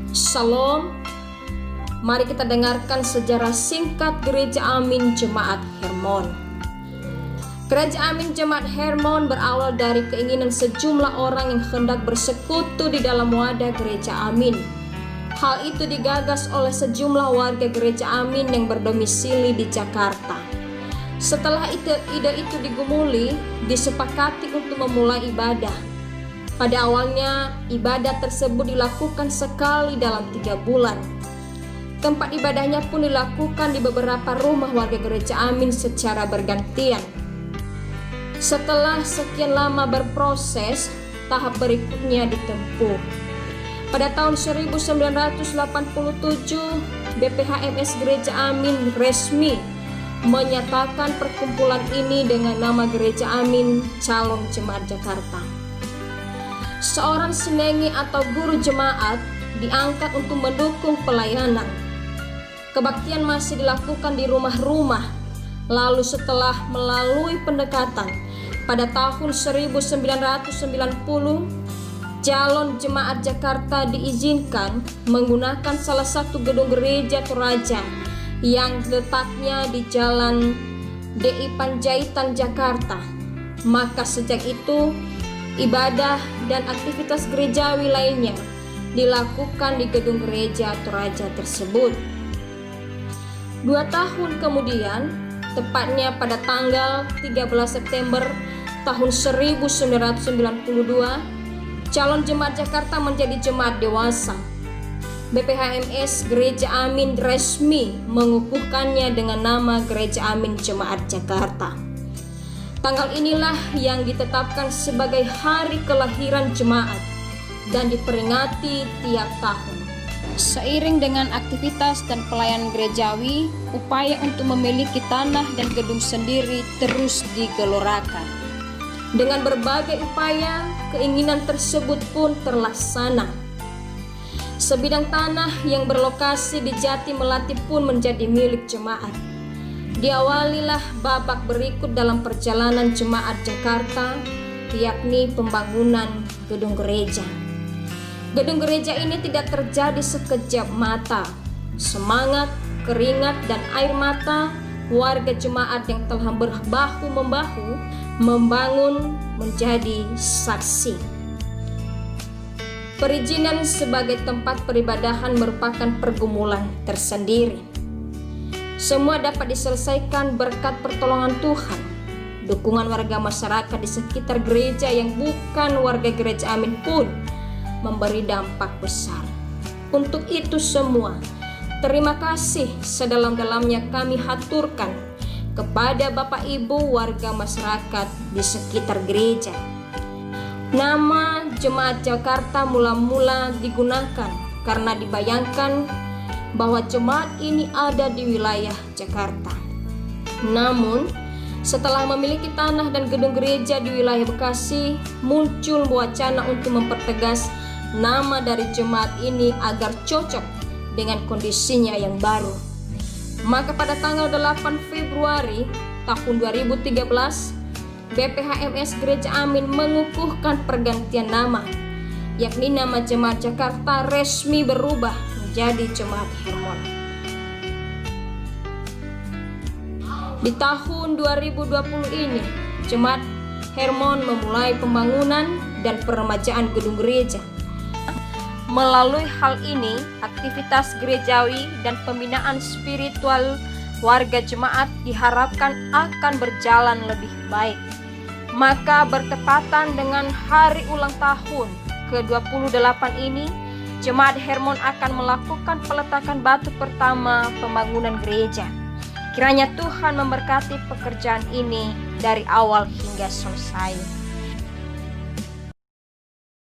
Shalom. Mari kita dengarkan sejarah singkat Gereja Amin Jemaat Hermon. Gereja Amin Jemaat Hermon berawal dari keinginan sejumlah orang yang hendak bersekutu di dalam wadah Gereja Amin. Hal itu digagas oleh sejumlah warga Gereja Amin yang berdomisili di Jakarta. Setelah ide itu digumuli, disepakati untuk memulai ibadah. Pada awalnya, ibadah tersebut dilakukan sekali dalam 3 bulan. Tempat ibadahnya pun dilakukan di beberapa rumah warga Gereja Amin secara bergantian. Setelah sekian lama berproses, tahap berikutnya ditempuh. Pada tahun 1987, BPHMS Gereja Amin resmi menyatakan perkumpulan ini dengan nama Gereja Amin Calon Jemaat Jakarta. Seorang senengi atau guru jemaat diangkat untuk mendukung pelayanan. Kebaktian masih dilakukan di rumah-rumah. Lalu setelah melalui pendekatan, pada tahun 1990, Calon Jemaat Jakarta diizinkan menggunakan salah satu gedung gereja Toraja yang letaknya di Jalan DI Panjaitan, Jakarta. Maka sejak itu, ibadah dan aktivitas gerejawi lainnya dilakukan di gedung gereja Toraja tersebut. 2 tahun kemudian, tepatnya pada tanggal 13 September tahun 1992, Calon Jemaat Jakarta menjadi jemaat dewasa. BPHMS Gereja Amin resmi mengukuhkannya dengan nama Gereja Amin Jemaat Jakarta. Tanggal inilah yang ditetapkan sebagai hari kelahiran jemaat dan diperingati tiap tahun. Seiring dengan aktivitas dan pelayanan gerejawi, upaya untuk memiliki tanah dan gedung sendiri terus digelorakan. Dengan berbagai upaya, keinginan tersebut pun terlaksana. Sebidang tanah yang berlokasi di Jati Melati pun menjadi milik jemaat. Diawalilah babak berikut dalam perjalanan jemaat Jakarta, yakni pembangunan gedung gereja. Gedung gereja ini tidak terjadi sekejap mata. Semangat, keringat, dan air mata warga jemaat yang telah berbahu-membahu membangun menjadi saksi. Perizinan sebagai tempat peribadahan merupakan pergumulan tersendiri. Semua dapat diselesaikan berkat pertolongan Tuhan. Dukungan warga masyarakat di sekitar gereja yang bukan warga Gereja Amin pun memberi dampak besar. Untuk itu semua, terima kasih sedalam-dalamnya kami haturkan kepada Bapak Ibu warga masyarakat di sekitar gereja. Nama Jemaat Jakarta mula-mula digunakan karena dibayangkan bahwa jemaat ini ada di wilayah Jakarta. Namun, setelah memiliki tanah dan gedung gereja di wilayah Bekasi, muncul wacana untuk mempertegas nama dari jemaat ini agar cocok dengan kondisinya yang baru. Maka pada tanggal 8 Februari tahun 2013, BPHMS Gereja Amin mengukuhkan pergantian nama, yakni nama Jemaat Jakarta resmi berubah menjadi Jemaat Hermon. Di tahun 2020 ini, Jemaat Hermon memulai pembangunan dan peremajaan gedung gereja. Melalui hal ini, aktivitas gerejawi dan pembinaan spiritual warga jemaat diharapkan akan berjalan lebih baik. Maka bertepatan dengan hari ulang tahun ke-28 ini, Jemaat Hermon akan melakukan peletakan batu pertama pembangunan gereja. Kiranya Tuhan memberkati pekerjaan ini dari awal hingga selesai.